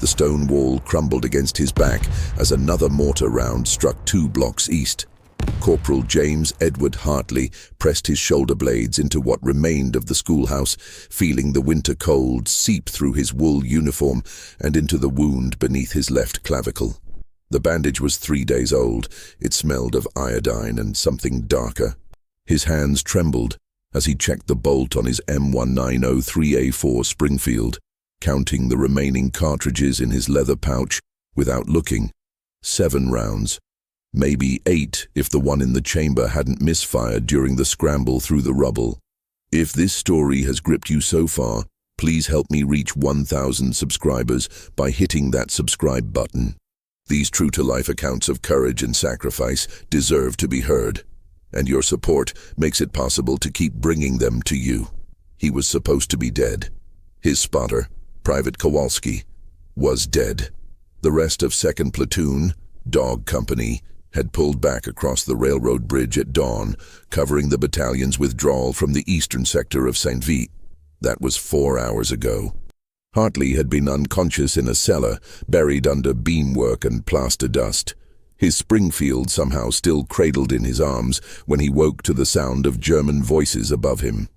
stone wall crumbled against his back as another mortar round struck 2 blocks east. Corporal James Edward Hartley pressed his shoulder blades into what remained of the schoolhouse, feeling the winter cold seep through his wool uniform and into the wound beneath his left clavicle. The bandage was 3 days old. It smelled of iodine and something darker. His hands trembled as he checked the bolt on his M1903A4 Springfield, counting the remaining cartridges in his leather pouch without looking. 7 rounds. Maybe 8 if the one in the chamber hadn't misfired during the scramble through the rubble. If this story has gripped you so far, please help me reach 1,000 subscribers by hitting that subscribe button. These true-to-life accounts of courage and sacrifice deserve to be heard, and your support makes it possible to keep bringing them to you. He was supposed to be dead. His spotter, Private Kowalski, was dead. The rest of 2nd Platoon, Dog Company, had pulled back across the railroad bridge at dawn, covering the battalion's withdrawal from the eastern sector of Saint-Vith. That was 4 hours ago. Hartley had been unconscious in a cellar, buried under beamwork and plaster dust. His Springfield somehow still cradled in his arms when he woke to the sound of German voices above him.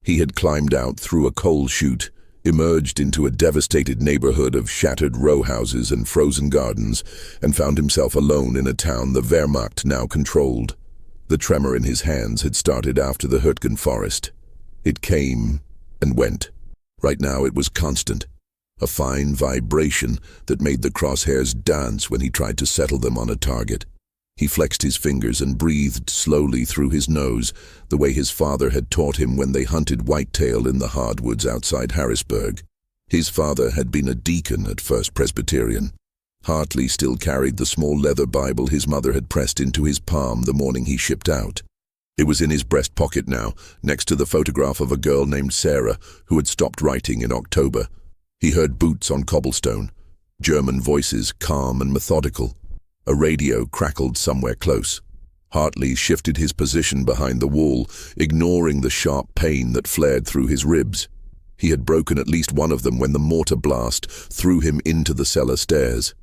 He had climbed out through a coal chute, emerged into a devastated neighborhood of shattered row houses and frozen gardens, and found himself alone in a town the Wehrmacht now controlled. The tremor in his hands had started after the Hürtgen forest. It came and went. Right now it was constant, a fine vibration that made the crosshairs dance when he tried to settle them on a target. He flexed his fingers and breathed slowly through his nose, the way his father had taught him when they hunted whitetail in the hardwoods outside Harrisburg. His father had been a deacon at First Presbyterian. Hartley still carried the small leather Bible his mother had pressed into his palm the morning he shipped out. It was in his breast pocket now, next to the photograph of a girl named Sarah who had stopped writing in October. He heard boots on cobblestone, German voices calm and methodical. A radio crackled somewhere close. Hartley shifted his position behind the wall, ignoring the sharp pain that flared through his ribs. He had broken at least one of them when the mortar blast threw him into the cellar stairs.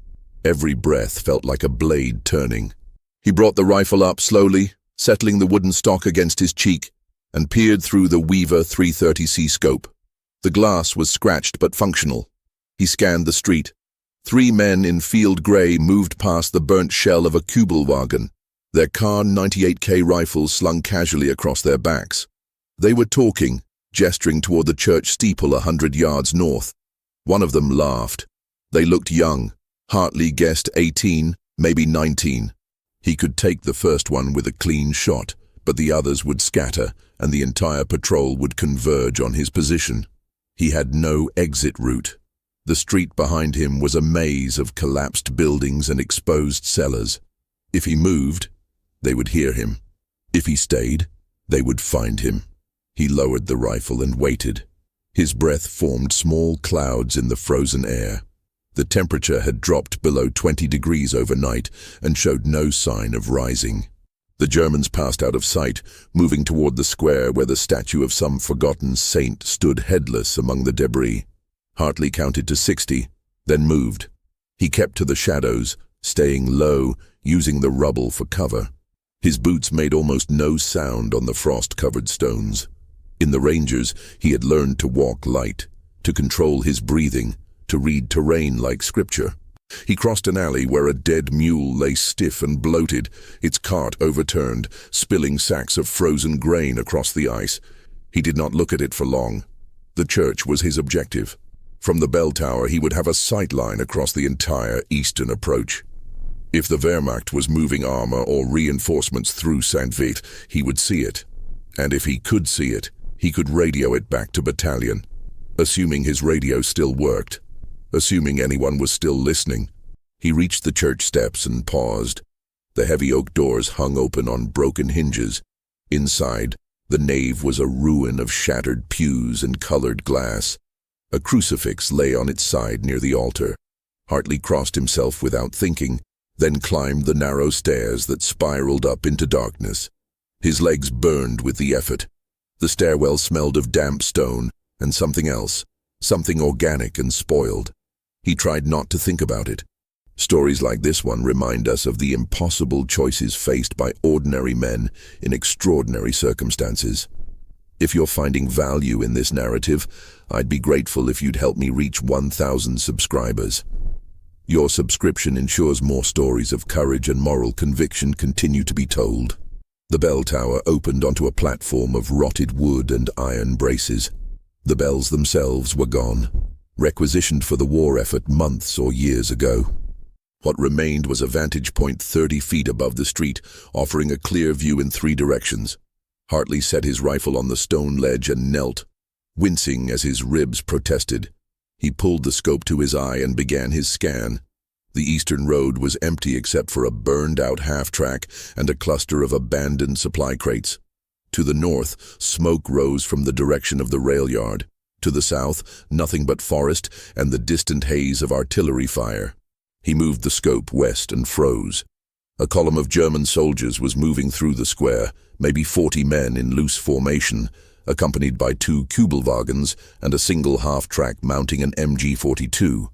Every breath felt like a blade turning. He brought the rifle up slowly, settling the wooden stock against his cheek, and peered through the Weaver 330C scope. The glass was scratched but functional. He scanned the street. 3 men in field grey moved past the burnt shell of a Kübelwagen, their Kar 98K rifles slung casually across their backs. They were talking, gesturing toward the church steeple 100 yards north. One of them laughed. They looked young. Hartley guessed 18, maybe 19. He could take the first one with a clean shot, but the others would scatter, and the entire patrol would converge on his position. He had no exit route. The street behind him was a maze of collapsed buildings and exposed cellars. If he moved, they would hear him. If he stayed, they would find him. He lowered the rifle and waited. His breath formed small clouds in the frozen air. The temperature had dropped below 20 degrees overnight and showed no sign of rising. The Germans passed out of sight, moving toward the square where the statue of some forgotten saint stood headless among the debris. Hartley counted to 60, then moved. He kept to the shadows, staying low, using the rubble for cover. His boots made almost no sound on the frost-covered stones. In the Rangers, he had learned to walk light, to control his breathing, to read terrain like scripture. He crossed an alley where a dead mule lay stiff and bloated, its cart overturned, spilling sacks of frozen grain across the ice. He did not look at it for long. The church was his objective. From the bell tower, he would have a sight line across the entire eastern approach. If the Wehrmacht was moving armor or reinforcements through Saint-Vith, he would see it. And if he could see it, he could radio it back to battalion. Assuming his radio still worked. Assuming anyone was still listening. He reached the church steps and paused. The heavy oak doors hung open on broken hinges. Inside, the nave was a ruin of shattered pews and colored glass. A crucifix lay on its side near the altar. Hartley crossed himself without thinking, then climbed the narrow stairs that spiraled up into darkness. His legs burned with the effort. The stairwell smelled of damp stone and something else, something organic and spoiled. He tried not to think about it. Stories like this one remind us of the impossible choices faced by ordinary men in extraordinary circumstances. If you're finding value in this narrative, I'd be grateful if you'd help me reach 1,000 subscribers. Your subscription ensures more stories of courage and moral conviction continue to be told. The bell tower opened onto a platform of rotted wood and iron braces. The bells themselves were gone, requisitioned for the war effort months or years ago. What remained was a vantage point 30 feet above the street, offering a clear view in 3 directions. Hartley set his rifle on the stone ledge and knelt, wincing as his ribs protested. He pulled the scope to his eye and began his scan. The eastern road was empty except for a burned-out half-track and a cluster of abandoned supply crates. To the north, smoke rose from the direction of the rail yard. To the south, nothing but forest and the distant haze of artillery fire. He moved the scope west and froze. A column of German soldiers was moving through the square, maybe 40 men in loose formation, accompanied by 2 Kübelwagens and a single half-track mounting an MG-42.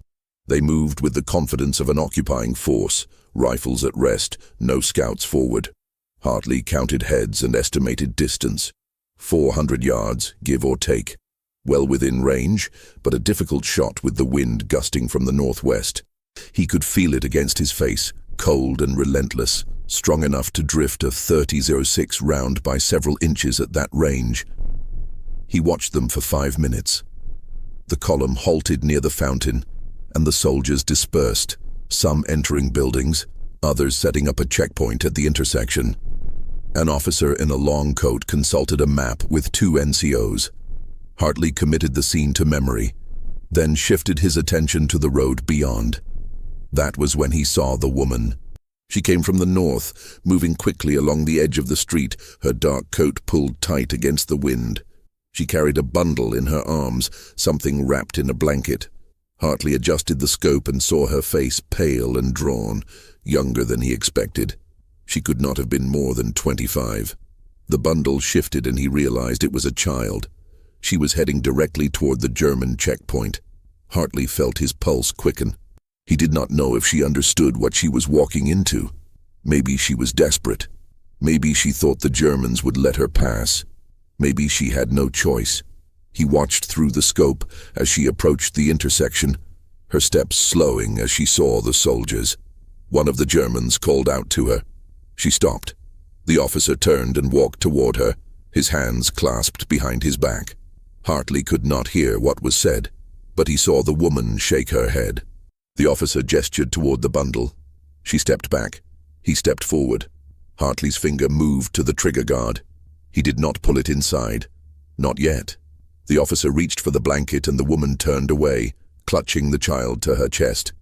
They moved with the confidence of an occupying force, rifles at rest, no scouts forward. Hartley counted heads and estimated distance. 400 yards, give or take. Well within range, but a difficult shot with the wind gusting from the northwest. He could feel it against his face, cold and relentless, strong enough to drift a .30-06 round by several inches at that range. He watched them for 5 minutes. The column halted near the fountain, and the soldiers dispersed, some entering buildings, others setting up a checkpoint at the intersection. An officer in a long coat consulted a map with 2 NCOs. Hartley committed the scene to memory, then shifted his attention to the road beyond. That was when he saw the woman. She came from the north, moving quickly along the edge of the street, her dark coat pulled tight against the wind. She carried a bundle in her arms, something wrapped in a blanket. Hartley adjusted the scope and saw her face pale and drawn, younger than he expected. She could not have been more than 25. The bundle shifted and he realized it was a child. She was heading directly toward the German checkpoint. Hartley felt his pulse quicken. He did not know if she understood what she was walking into. Maybe she was desperate. Maybe she thought the Germans would let her pass. Maybe she had no choice. He watched through the scope as she approached the intersection, her steps slowing as she saw the soldiers. One of the Germans called out to her. She stopped. The officer turned and walked toward her, his hands clasped behind his back. Hartley could not hear what was said, but he saw the woman shake her head. The officer gestured toward the bundle. She stepped back. He stepped forward. Hartley's finger moved to the trigger guard. He did not pull it inside. Not yet. The officer reached for the blanket and the woman turned away, clutching the child to her chest.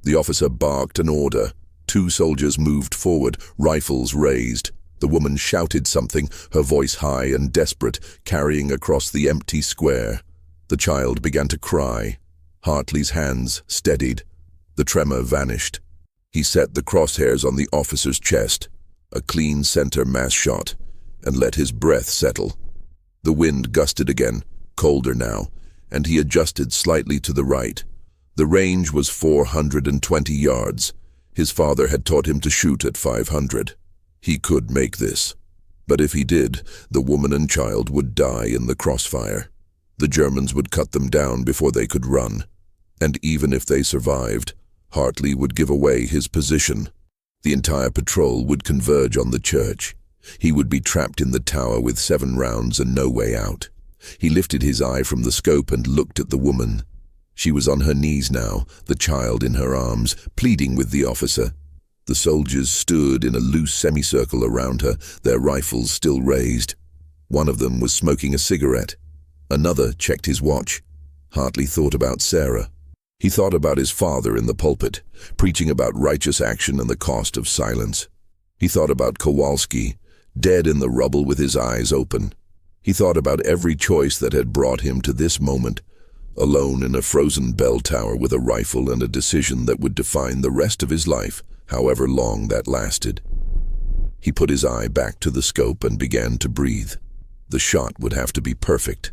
The officer barked an order. 2 soldiers moved forward, rifles raised. The woman shouted something, her voice high and desperate, carrying across the empty square. The child began to cry. Hartley's hands steadied. The tremor vanished. He set the crosshairs on the officer's chest, a clean center mass shot, and let his breath settle. The wind gusted again, colder now, and he adjusted slightly to the right. The range was 420 yards. His father had taught him to shoot at 500. He could make this. But if he did, the woman and child would die in the crossfire. The Germans would cut them down before they could run. And even if they survived, Hartley would give away his position. The entire patrol would converge on the church. He would be trapped in the tower with 7 rounds and no way out. He lifted his eye from the scope and looked at the woman. She was on her knees now, the child in her arms, pleading with the officer. The soldiers stood in a loose semicircle around her, their rifles still raised. One of them was smoking a cigarette. Another checked his watch. Hartley thought about Sarah. He thought about his father in the pulpit, preaching about righteous action and the cost of silence. He thought about Kowalski, dead in the rubble with his eyes open. He thought about every choice that had brought him to this moment, alone in a frozen bell tower with a rifle and a decision that would define the rest of his life, however long that lasted. He put his eye back to the scope and began to breathe. The shot would have to be perfect.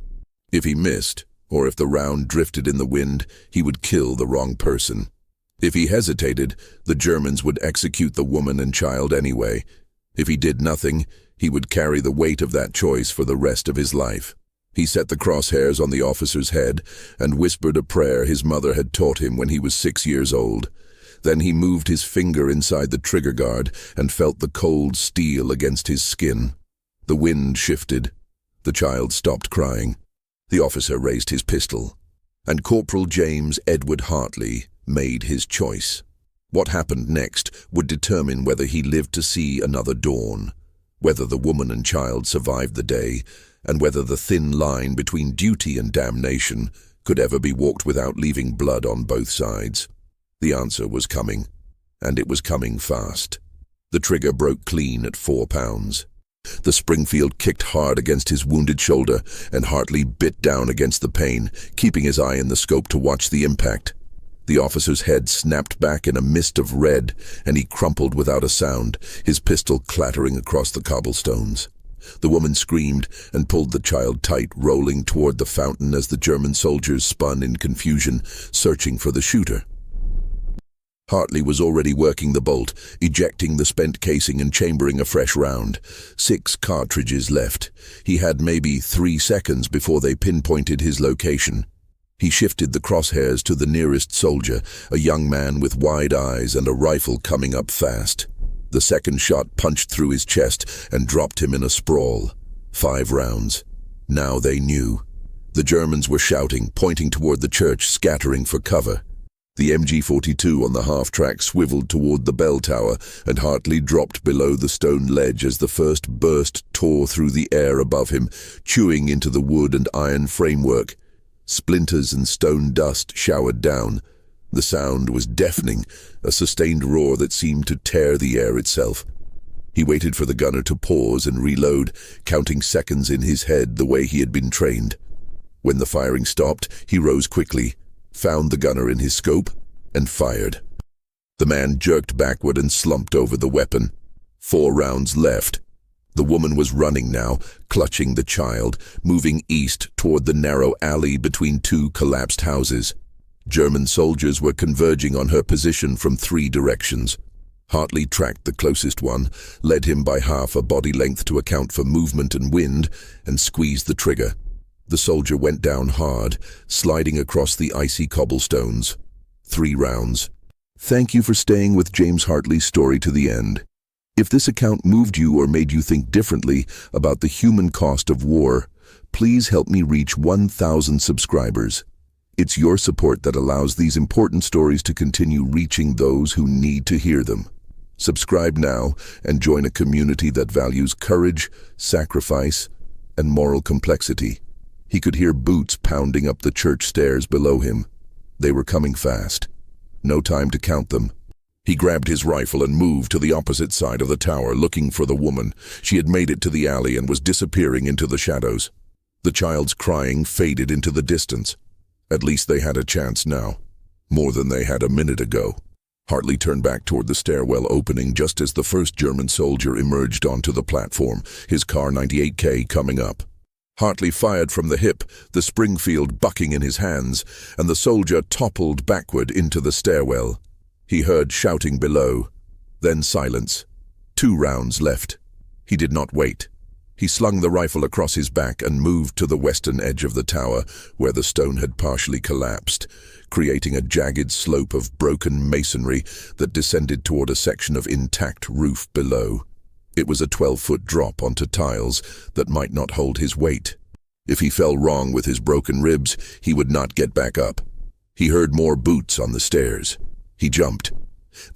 If he missed, or if the round drifted in the wind, he would kill the wrong person. If he hesitated, the Germans would execute the woman and child anyway. If he did nothing, he would carry the weight of that choice for the rest of his life. He set the crosshairs on the officer's head and whispered a prayer his mother had taught him when he was 6 years old. Then he moved his finger inside the trigger guard and felt the cold steel against his skin. The wind shifted. The child stopped crying. The officer raised his pistol, and Corporal James Edward Hartley made his choice. What happened next would determine whether he lived to see another dawn, whether the woman and child survived the day, and whether the thin line between duty and damnation could ever be walked without leaving blood on both sides. The answer was coming, and it was coming fast. The trigger broke clean at 4 pounds. The Springfield kicked hard against his wounded shoulder, and Hartley bit down against the pain, keeping his eye in the scope to watch the impact. The officer's head snapped back in a mist of red, and he crumpled without a sound, his pistol clattering across the cobblestones. The woman screamed and pulled the child tight, rolling toward the fountain as the German soldiers spun in confusion, searching for the shooter. Hartley was already working the bolt, ejecting the spent casing and chambering a fresh round. 6 cartridges left. He had maybe 3 seconds before they pinpointed his location. He shifted the crosshairs to the nearest soldier, a young man with wide eyes and a rifle coming up fast. The second shot punched through his chest and dropped him in a sprawl. 5 rounds. Now they knew. The Germans were shouting, pointing toward the church, scattering for cover. The MG-42 on the half-track swiveled toward the bell tower, and Hartley dropped below the stone ledge as the first burst tore through the air above him, chewing into the wood and iron framework. Splinters and stone dust showered down. The sound was deafening, a sustained roar that seemed to tear the air itself. He waited for the gunner to pause and reload, counting seconds in his head the way he had been trained. When the firing stopped, he rose quickly, found the gunner in his scope, and fired. The man jerked backward and slumped over the weapon. 4 rounds left. The woman was running now, clutching the child, moving east toward the narrow alley between 2 collapsed houses. German soldiers were converging on her position from 3 directions. Hartley tracked the closest one, led him by half a body length to account for movement and wind, and squeezed the trigger. The soldier went down hard, sliding across the icy cobblestones. 3 rounds. Thank you for staying with James Hartley's story to the end. If this account moved you or made you think differently about the human cost of war, please help me reach 1,000 subscribers. It's your support that allows these important stories to continue reaching those who need to hear them. Subscribe now and join a community that values courage, sacrifice, and moral complexity. He could hear boots pounding up the church stairs below him. They were coming fast. No time to count them. He grabbed his rifle and moved to the opposite side of the tower, looking for the woman. She had made it to the alley and was disappearing into the shadows. The child's crying faded into the distance. At least they had a chance now. More than they had a minute ago. Hartley turned back toward the stairwell opening just as the first German soldier emerged onto the platform, his Car 98K coming up. Hartley fired from the hip, the Springfield bucking in his hands, and the soldier toppled backward into the stairwell. He heard shouting below, then silence. 2 rounds left. He did not wait. He slung the rifle across his back and moved to the western edge of the tower, where the stone had partially collapsed, creating a jagged slope of broken masonry that descended toward a section of intact roof below. It was a 12-foot drop onto tiles that might not hold his weight. If he fell wrong with his broken ribs, he would not get back up. He heard more boots on the stairs. He jumped.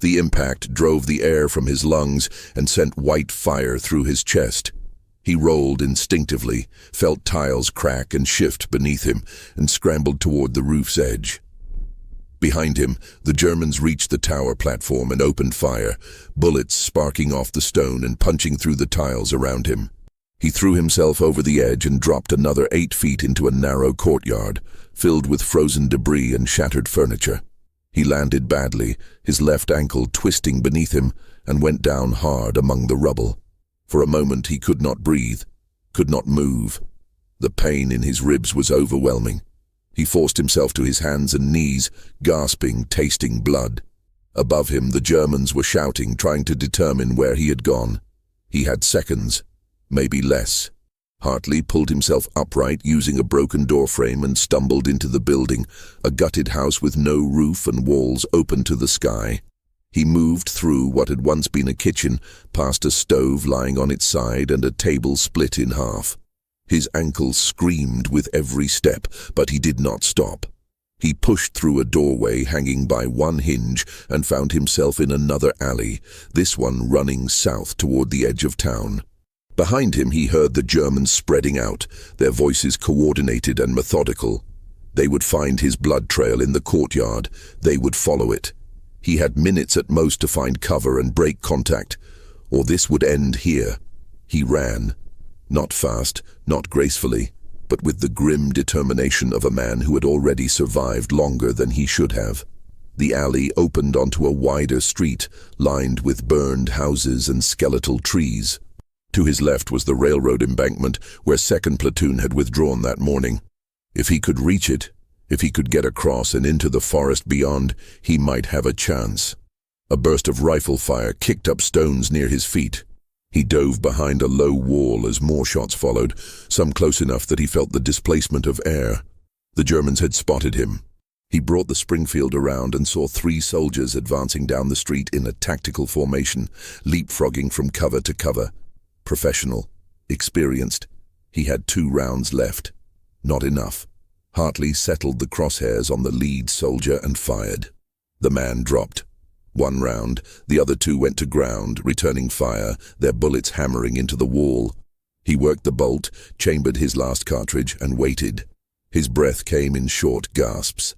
The impact drove the air from his lungs and sent white fire through his chest. He rolled instinctively, felt tiles crack and shift beneath him, and scrambled toward the roof's edge. Behind him, the Germans reached the tower platform and opened fire, bullets sparking off the stone and punching through the tiles around him. He threw himself over the edge and dropped another 8 feet into a narrow courtyard, filled with frozen debris and shattered furniture. He landed badly, his left ankle twisting beneath him, and went down hard among the rubble. For a moment he could not breathe, could not move. The pain in his ribs was overwhelming. He forced himself to his hands and knees, gasping, tasting blood. Above him, the Germans were shouting, trying to determine where he had gone. He had seconds, maybe less. Hartley pulled himself upright using a broken doorframe and stumbled into the building, a gutted house with no roof and walls open to the sky. He moved through what had once been a kitchen, past a stove lying on its side and a table split in half. His ankles screamed with every step, but he did not stop. He pushed through a doorway hanging by one hinge and found himself in another alley, this one running south toward the edge of town. Behind him he heard the Germans spreading out, their voices coordinated and methodical. They would find his blood trail in the courtyard. They would follow it. He had minutes at most to find cover and break contact, or this would end here. He ran. Not fast, not gracefully, but with the grim determination of a man who had already survived longer than he should have. The alley opened onto a wider street, lined with burned houses and skeletal trees. To his left was the railroad embankment where 2nd Platoon had withdrawn that morning. If he could reach it, if he could get across and into the forest beyond, he might have a chance. A burst of rifle fire kicked up stones near his feet. He dove behind a low wall as more shots followed, some close enough that he felt the displacement of air. The Germans had spotted him. He brought the Springfield around and saw 3 soldiers advancing down the street in a tactical formation, leapfrogging from cover to cover. Professional, experienced. He had 2 rounds left. Not enough. Hartley settled the crosshairs on the lead soldier and fired. The man dropped. 1 round, the other 2 went to ground, returning fire, their bullets hammering into the wall. He worked the bolt, chambered his last cartridge, and waited. His breath came in short gasps.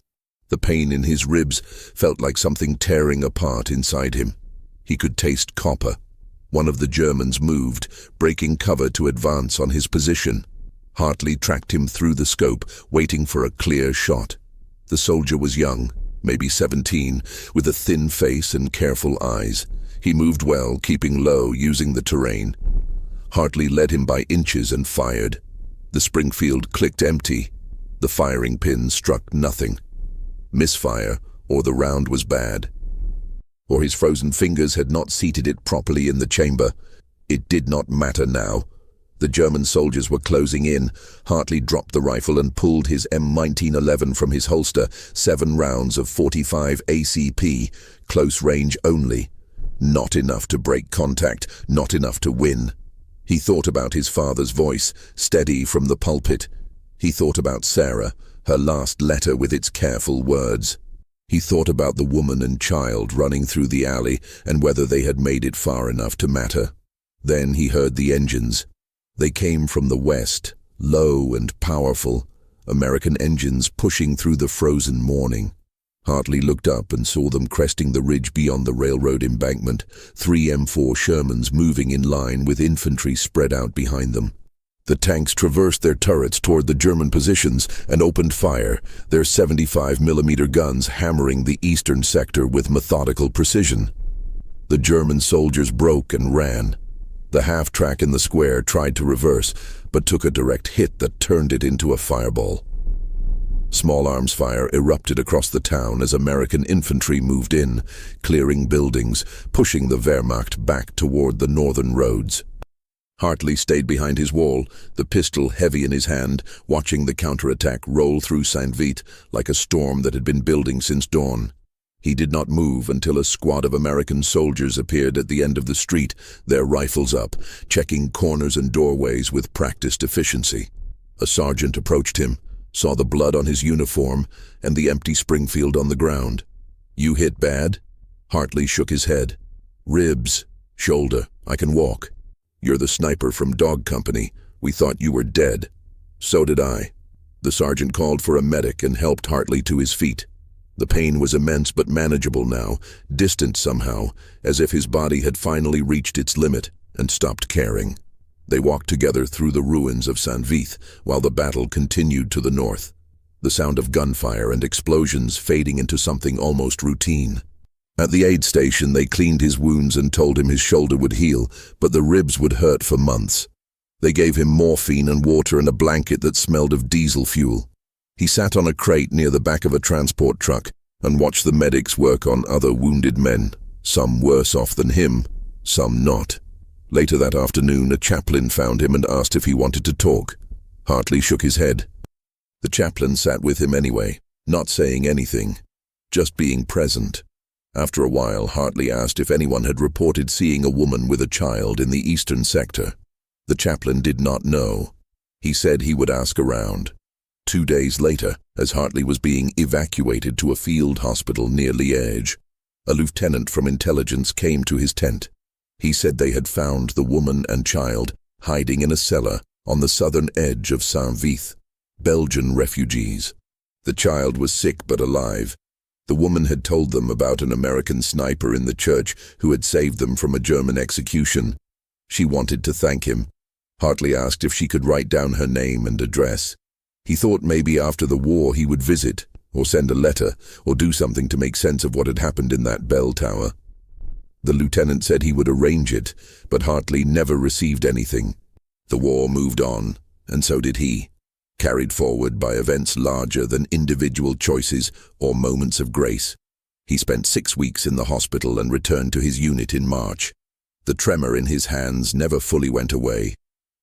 The pain in his ribs felt like something tearing apart inside him. He could taste copper. One of the Germans moved, breaking cover to advance on his position. Hartley tracked him through the scope, waiting for a clear shot. The soldier was young, maybe 17, with a thin face and careful eyes. He moved well, keeping low, using the terrain. Hartley led him by inches and fired. The Springfield clicked empty. The firing pin struck nothing. Misfire, or the round was bad. Or his frozen fingers had not seated it properly in the chamber. It did not matter now. The German soldiers were closing in. Hartley dropped the rifle and pulled his M1911 from his holster, 7 rounds of 45 ACP, close range only. Not enough to break contact, not enough to win. He thought about his father's voice, steady from the pulpit. He thought about Sarah, her last letter with its careful words. He thought about the woman and child running through the alley and whether they had made it far enough to matter. Then he heard the engines. They came from the west, low and powerful, American engines pushing through the frozen morning. Hartley looked up and saw them cresting the ridge beyond the railroad embankment, 3 M4 Shermans moving in line with infantry spread out behind them. The tanks traversed their turrets toward the German positions and opened fire, their 75mm guns hammering the eastern sector with methodical precision. The German soldiers broke and ran. The half-track in the square tried to reverse, but took a direct hit that turned it into a fireball. Small arms fire erupted across the town as American infantry moved in, clearing buildings, pushing the Wehrmacht back toward the northern roads. Hartley stayed behind his wall, the pistol heavy in his hand, watching the counterattack roll through Saint-Vith like a storm that had been building since dawn. He did not move until a squad of American soldiers appeared at the end of the street, their rifles up, checking corners and doorways with practiced efficiency. A sergeant approached him, saw the blood on his uniform and the empty Springfield on the ground. "You hit bad?" Hartley shook his head. "Ribs, shoulder, I can walk." "You're the sniper from Dog Company. We thought you were dead." "So did I." The sergeant called for a medic and helped Hartley to his feet. The pain was immense but manageable now, distant somehow, as if his body had finally reached its limit and stopped caring. They walked together through the ruins of Saint-Vith while the battle continued to the north, the sound of gunfire and explosions fading into something almost routine. At the aid station they cleaned his wounds and told him his shoulder would heal, but the ribs would hurt for months. They gave him morphine and water and a blanket that smelled of diesel fuel. He sat on a crate near the back of a transport truck and watched the medics work on other wounded men, some worse off than him, some not. Later that afternoon, a chaplain found him and asked if he wanted to talk. Hartley shook his head. The chaplain sat with him anyway, not saying anything, just being present. After a while, Hartley asked if anyone had reported seeing a woman with a child in the eastern sector. The chaplain did not know. He said he would ask around. 2 days later, as Hartley was being evacuated to a field hospital near Liège, a lieutenant from intelligence came to his tent. He said they had found the woman and child hiding in a cellar on the southern edge of Saint-Vith, Belgian refugees. The child was sick but alive. The woman had told them about an American sniper in the church who had saved them from a German execution. She wanted to thank him. Hartley asked if she could write down her name and address. He thought maybe after the war he would visit, or send a letter, or do something to make sense of what had happened in that bell tower. The lieutenant said he would arrange it, but Hartley never received anything. The war moved on, and so did he, carried forward by events larger than individual choices or moments of grace. He spent 6 weeks in the hospital and returned to his unit in March. The tremor in his hands never fully went away,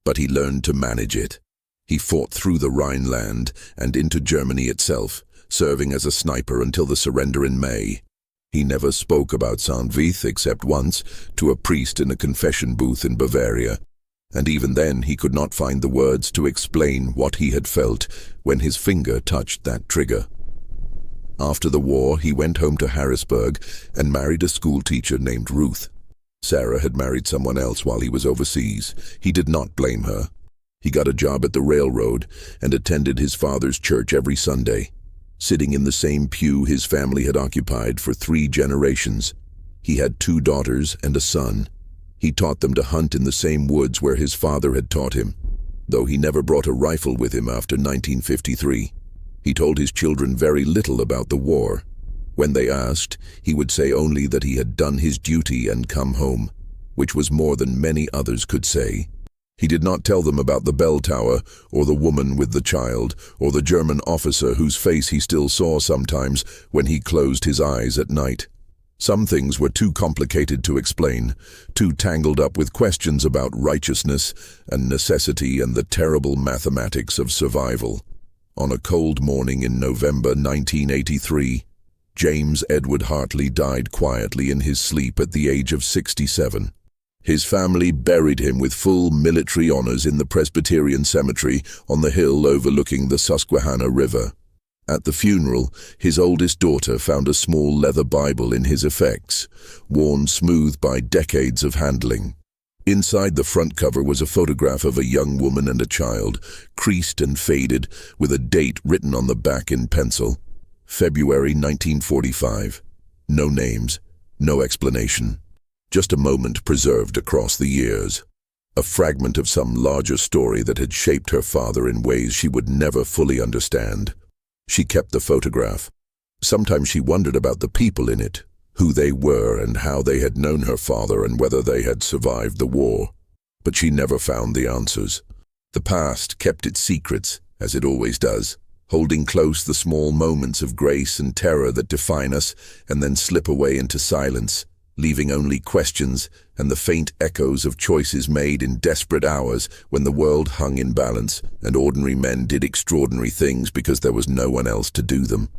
but he learned to manage it. He fought through the Rhineland and into Germany itself, serving as a sniper until the surrender in May. He never spoke about Saint-Vith except once to a priest in a confession booth in Bavaria, and even then he could not find the words to explain what he had felt when his finger touched that trigger. After the war, he went home to Harrisburg and married a schoolteacher named Ruth. Sarah had married someone else while he was overseas. He did not blame her. He got a job at the railroad and attended his father's church every Sunday, sitting in the same pew his family had occupied for 3 generations. He had 2 daughters and a son. He taught them to hunt in the same woods where his father had taught him, though he never brought a rifle with him after 1953. He told his children very little about the war. When they asked, he would say only that he had done his duty and come home, which was more than many others could say. He did not tell them about the bell tower, or the woman with the child, or the German officer whose face he still saw sometimes when he closed his eyes at night. Some things were too complicated to explain, too tangled up with questions about righteousness and necessity and the terrible mathematics of survival. On a cold morning in November 1983, James Edward Hartley died quietly in his sleep at the age of 67. His family buried him with full military honors in the Presbyterian cemetery on the hill overlooking the Susquehanna River. At the funeral, his oldest daughter found a small leather Bible in his effects, worn smooth by decades of handling. Inside the front cover was a photograph of a young woman and a child, creased and faded, with a date written on the back in pencil. February 1945. No names, no explanation. Just a moment preserved across the years. A fragment of some larger story that had shaped her father in ways she would never fully understand. She kept the photograph. Sometimes she wondered about the people in it, who they were and how they had known her father and whether they had survived the war. But she never found the answers. The past kept its secrets, as it always does, holding close the small moments of grace and terror that define us and then slip away into silence, leaving only questions and the faint echoes of choices made in desperate hours when the world hung in balance and ordinary men did extraordinary things because there was no one else to do them.